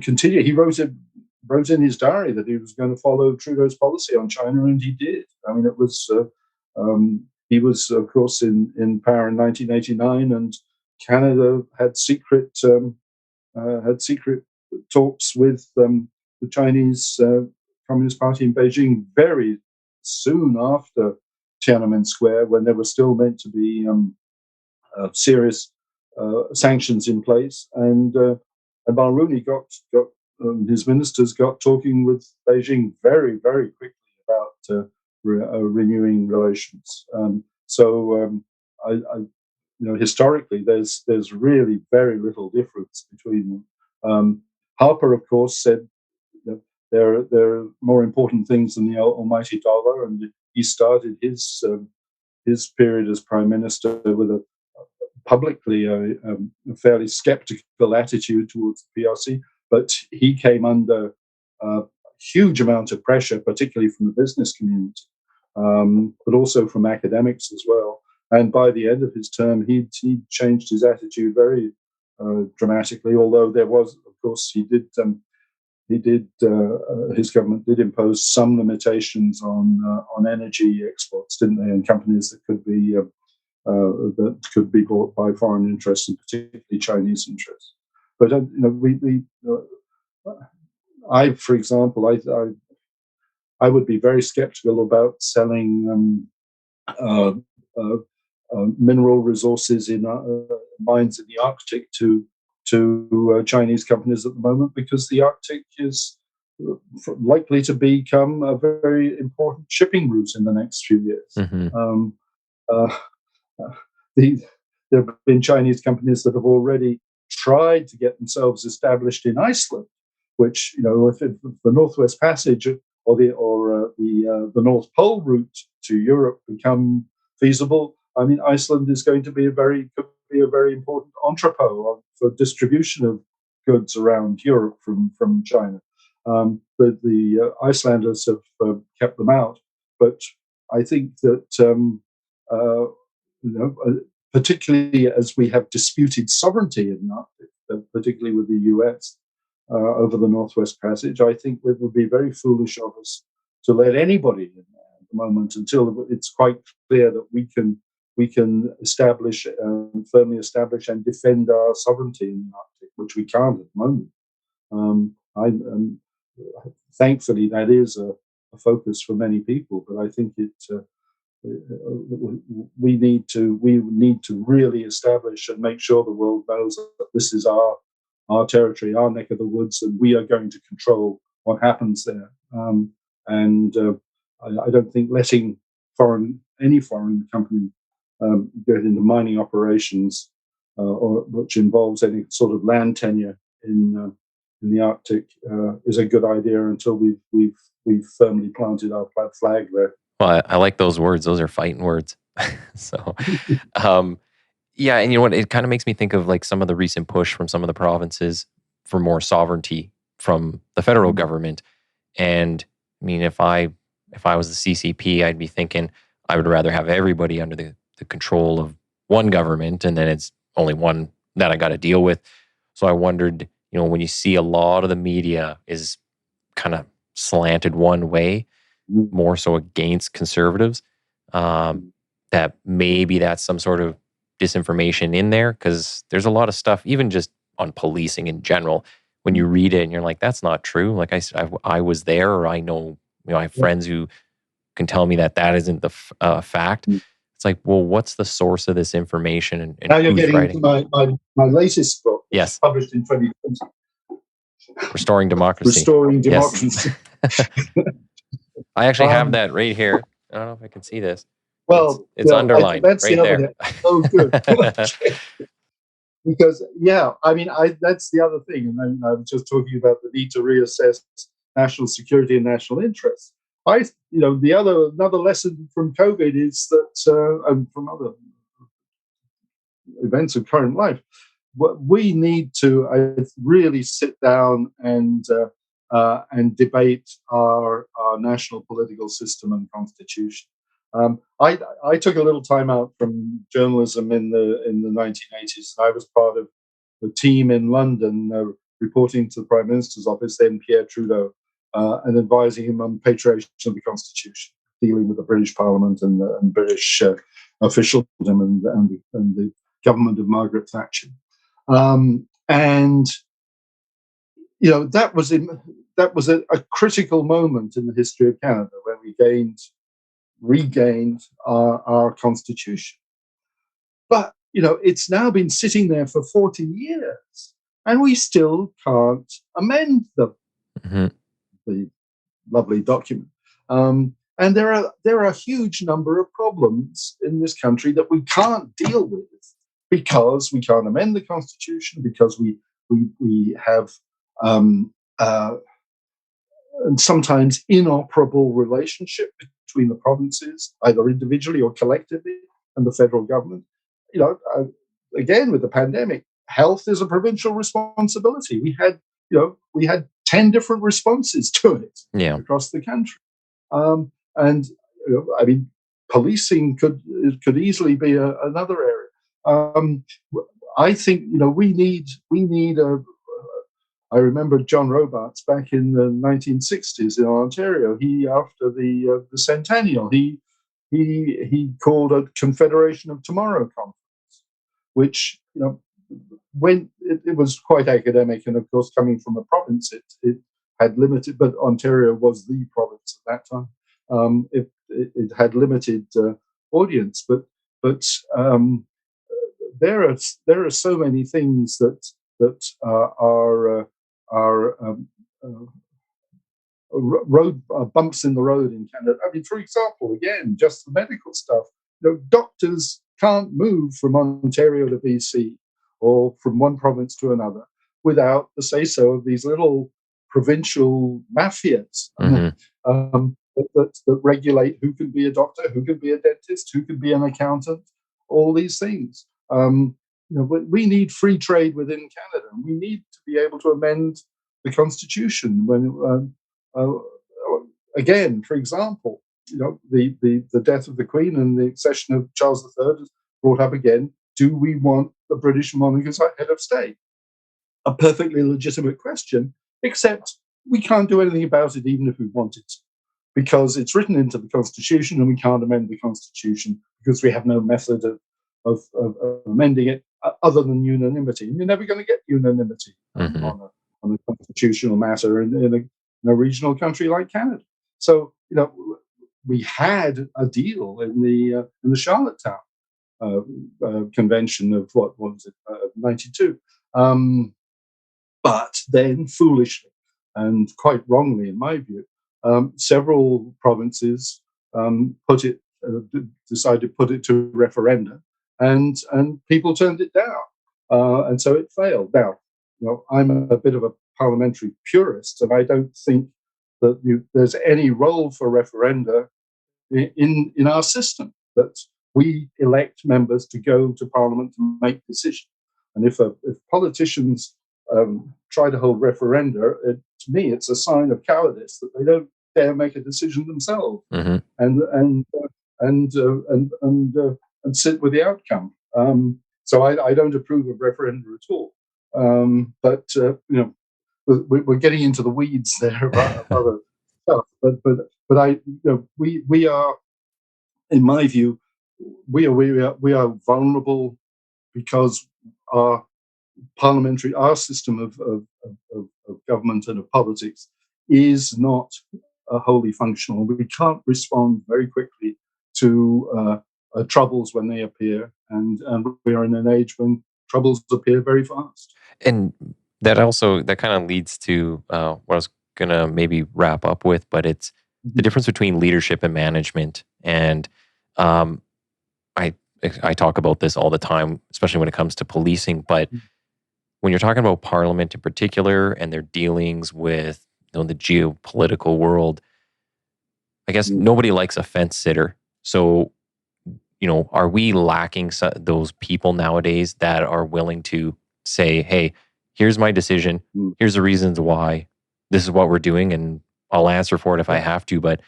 continue. He wrote in his diary that he was going to follow Trudeau's policy on China, and he did. I mean, it was he was, of course, in power in 1989, and Canada had secret talks with the Chinese Communist Party in Beijing very soon after Tiananmen Square, when there were still meant to be serious sanctions in place, and Mulroney got his ministers got talking with Beijing very, very quickly about renewing relations. Historically, there's really very little difference between them. Harper, of course, said that there are more important things than the almighty dollar, and he started his period as prime minister with a publicly a fairly skeptical attitude towards the PRC, but he came under a huge amount of pressure, particularly from the business community, but also from academics as well. And by the end of his term, he changed his attitude very dramatically. Although there was, of course, his government did impose some limitations on energy exports, didn't they? And companies that could be bought by foreign interests, and particularly Chinese interests. But for example, I would be very skeptical about selling mineral resources in mines in the Arctic to Chinese companies at the moment, because the Arctic is likely to become a very important shipping route in the next few years. Mm-hmm. There have been Chinese companies that have already tried to get themselves established in Iceland, which, if the Northwest Passage or the North Pole route to Europe become feasible, I mean, Iceland is going to be could be a very important entrepot for distribution of goods around Europe from China. But the Icelanders have kept them out. But I think that particularly as we have disputed sovereignty in the Arctic, particularly with the US over the Northwest Passage, I think it would be very foolish of us to let anybody in there at the moment until it's quite clear that we can firmly establish and defend our sovereignty in the Arctic, which we can't at the moment. Thankfully, that is a focus for many people, but I think we need to really establish and make sure the world knows that this is our territory, our neck of the woods, and we are going to control what happens there. I don't think letting any foreign company get into mining operations or which involves any sort of land tenure in the Arctic is a good idea until we've firmly planted our flag there. Well, I like those words. Those are fighting words. So, yeah, and you know what? It kind of makes me think of like some of the recent push from some of the provinces for more sovereignty from the federal government. And I mean, if I was the CCP, I'd be thinking I would rather have everybody under the control of one government, and then it's only one that I got to deal with. So I wondered, when you see a lot of the media is kind of slanted one way, more so against conservatives, that maybe that's some sort of disinformation in there, because there's a lot of stuff, even just on policing in general, when you read it and you're like, that's not true. Like I was there, or I know, I have friends who can tell me that isn't the fact. It's like, well, what's the source of this information? And now you're getting into my latest book, yes, published in 2020. Restoring Democracy. Restoring Democracy. Yes. I actually have that right here. I don't know if I can see this. Well, it's underlined that's right the other there. Oh, good. Because, I mean, that's the other thing. And I was just talking about the need to reassess national security and national interests. Another lesson from COVID is that, and from other events of current life, we need to really sit down and debate our national political system and constitution. I took a little time out from journalism in the 1980s. I was part of the team in London reporting to the Prime Minister's office, then Pierre Trudeau, and advising him on patriation of the Constitution. dealing with the British Parliament and British officialdom and the government of Margaret Thatcher. And that was a critical moment in the history of Canada when we regained our constitution. But it's now been sitting there for 40 years, and we still can't amend the lovely document. And there are a huge number of problems in this country that we can't deal with because we can't amend the constitution, because we have and sometimes inoperable relationship between the provinces, either individually or collectively, and the federal government. Again, with the pandemic, health is a provincial responsibility. We had 10 different responses to it across the country. And policing could easily be another area. I think we need a. I remember John Robarts back in the 1960s in Ontario. After the centennial, he called a Confederation of Tomorrow conference, which it was quite academic, and of course, coming from a province, it had limited. But Ontario was the province at that time. It had limited audience, but there are so many things that are road bumps in the road in Canada. For example, again, just the medical stuff. Doctors can't move from Ontario to BC or from one province to another without the say-so of these little provincial mafias that regulate who can be a doctor, who can be a dentist, who can be an accountant, all these things. We need free trade within Canada. We need to be able to amend the constitution when, again, for example, the death of the Queen and the accession of Charles III is brought up again. Do we want the British monarch as our head of state? A perfectly legitimate question, except we can't do anything about it even if we wanted to, because it's written into the constitution and we can't amend the constitution because we have no method of amending it other than unanimity. And you're never going to get unanimity on a constitutional matter in a regional country like Canada. So we had a deal in the Charlottetown Convention of what was it, 92. But then, foolishly and quite wrongly, in my view, several provinces decided to put it to referenda, and people turned it down, and so it failed. Now, I'm a bit of a parliamentary purist, and I don't think that there's any role for referenda in our system. That we elect members to go to Parliament to make decisions, and if politicians try to hold referenda, to me, it's a sign of cowardice that they don't dare make a decision themselves and sit with the outcome. So I don't approve of referenda at all. But we're getting into the weeds there about other stuff. But we are, in my view, we are vulnerable because our system of government and of politics is not wholly functional. We can't respond very quickly to troubles when they appear, and we are in an age when troubles appear very fast. And that kind of leads to what I was gonna maybe wrap up with, but it's the difference between leadership and management. And I talk about this all the time, especially when it comes to policing. But when you're talking about Parliament in particular and their dealings with the geopolitical world, I guess nobody likes a fence sitter. So, are we lacking those people nowadays that are willing to say, hey, here's my decision, here's the reasons why, this is what we're doing, and I'll answer for it if I have to. But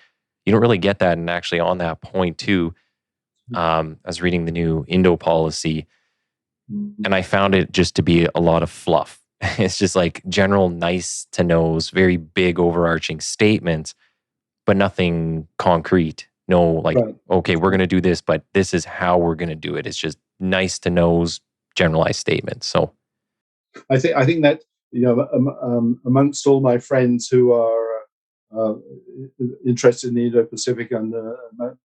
you don't really get that. And actually on that point too, I was reading the new Indo policy, and I found it just to be a lot of fluff. It's just like general nice to knows, very big overarching statements, but nothing concrete, no like, Right. okay, we're going to do this, but this is how we're going to do it. It's just nice to knows generalized statements. So I think that, amongst all my friends who are uh, interested in the Indo-Pacific, and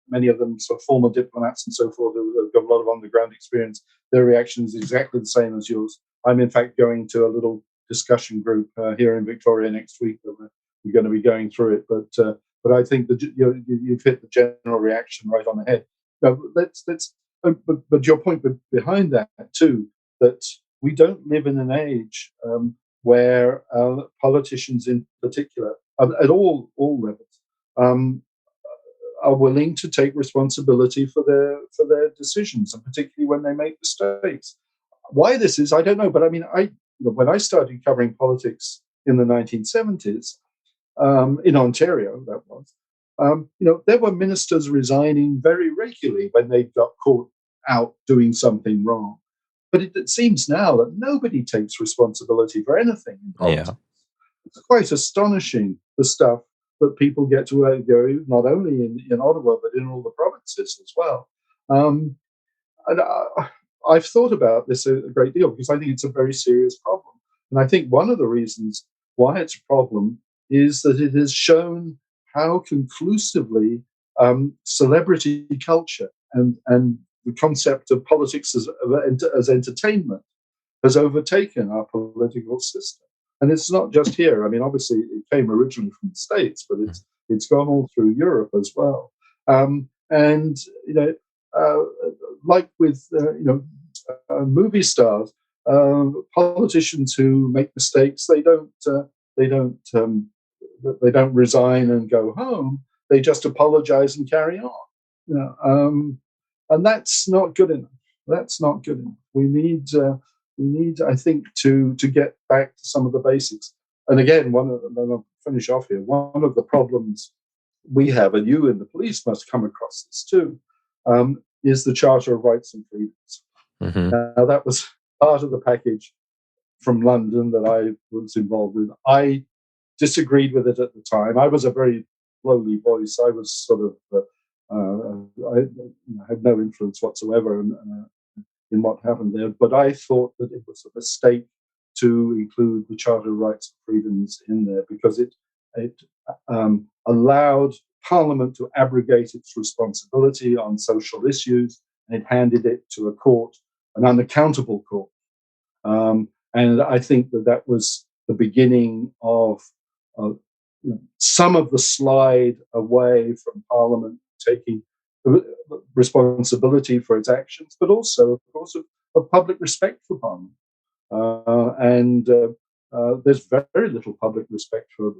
many of them sort of former diplomats and so forth who have got a lot of on-the-ground experience, their reaction is exactly the same as yours. I'm in fact going to a little discussion group here in Victoria next week. We're going to be going through it, but I think that you've hit the general reaction right on the head. Now, but your point behind that too, that we don't live in an age where politicians, in particular, at all levels, are willing to take responsibility for their decisions, and particularly when they make mistakes. Why this is, I don't know. But I mean, when I started covering politics in the 1970s in Ontario, that was, there were ministers resigning very regularly when they got caught out doing something wrong. But it seems now that nobody takes responsibility for anything in politics. yeah. It's quite astonishing, the stuff that people get to go, not only in Ottawa, but in all the provinces as well. And I've thought about this a great deal because I think it's a very serious problem. And I think one of the reasons why it's a problem is that it has shown how conclusively celebrity culture and the concept of politics as entertainment has overtaken our political system. And it's not just here. I mean, obviously, it came originally from the States, but it's gone all through Europe as well. And like with movie stars, politicians who make mistakes, they don't resign and go home. They just apologize and carry on. And that's not good enough. That's not good enough. We need, I think, to get back to some of the basics. And again, I'll finish off here. One of the problems we have, and you in the police must come across this too, is the Charter of Rights and Freedoms. Mm-hmm. Now, that was part of the package from London that I was involved with. I disagreed with it at the time. I was a very lowly voice. I was sort of, I had no influence whatsoever in what happened there. But I thought that it was a mistake to include the Charter of Rights and Freedoms in there because it allowed Parliament to abrogate its responsibility on social issues, and it handed it to a court, an unaccountable court. And I think that was the beginning of some of the slide away from Parliament taking responsibility for its actions, but also, of course, of public respect for Parliament. And there's very little public respect for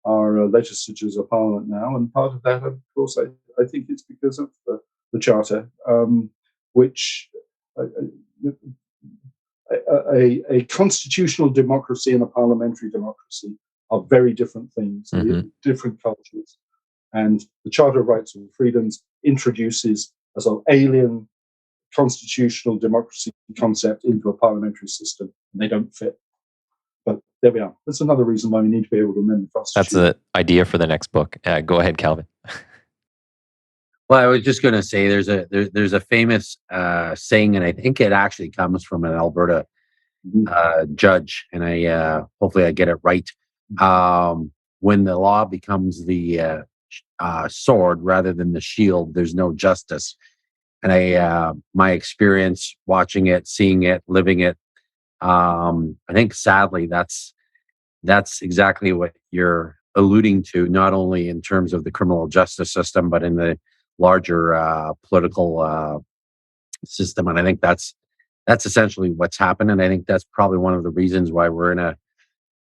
our legislatures of Parliament now. And part of that, of course, I think it's because of the Charter, which a constitutional democracy and a parliamentary democracy are very different things, different cultures. And the Charter of Rights and Freedoms introduces as an alien constitutional democracy concept into a parliamentary system, and they don't fit. But there we are. That's another reason why we need to be able to amend the Constitution. That's the idea for the next book. Go ahead, Calvin. Well, I was just going to say there's a famous saying, and I think it actually comes from an Alberta judge, and I hopefully I get it right. When the law becomes the sword rather than the shield, there's no justice. And my experience watching it, seeing it, living it, I think sadly that's exactly what you're alluding to, not only in terms of the criminal justice system, but in the larger political system. And I think that's essentially what's happened. And I think that's probably one of the reasons why we're in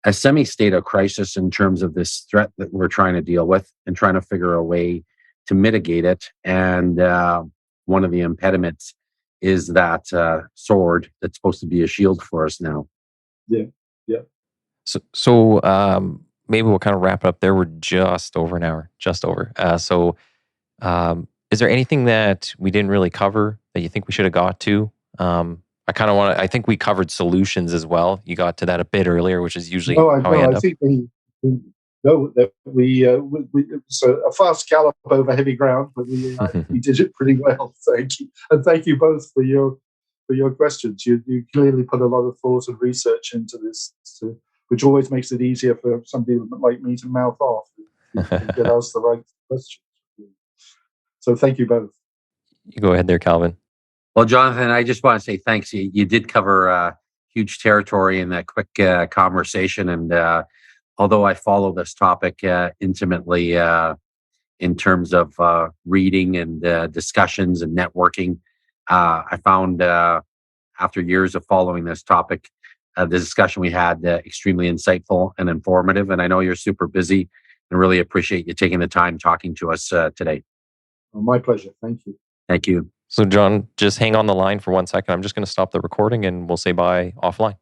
a semi-state of crisis in terms of this threat that we're trying to deal with and trying to figure a way to mitigate it. And one of the impediments is that sword that's supposed to be a shield for us now. Yeah. So maybe we'll kind of wrap it up there. We're just over an hour, just over. Is there anything that we didn't really cover that you think we should have got to? I think we covered solutions as well. You got to that a bit earlier, which is usually how I end up. I think No, it's a fast gallop over heavy ground, but we did it pretty well. Thank you, and thank you both for your questions. You clearly put a lot of thought and research into this, which always makes it easier for somebody like me to mouth off and get asked the right questions. So thank you both. You go ahead there, Calvin. Well, Jonathan, I just want to say thanks. You did cover huge territory in that quick conversation, and although I follow this topic intimately in terms of reading and discussions and networking, I found after years of following this topic, the discussion we had extremely insightful and informative. And I know you're super busy, and really appreciate you taking the time talking to us today. Well, my pleasure. Thank you. Thank you. So, John, just hang on the line for 1 second. I'm just going to stop the recording and we'll say bye offline.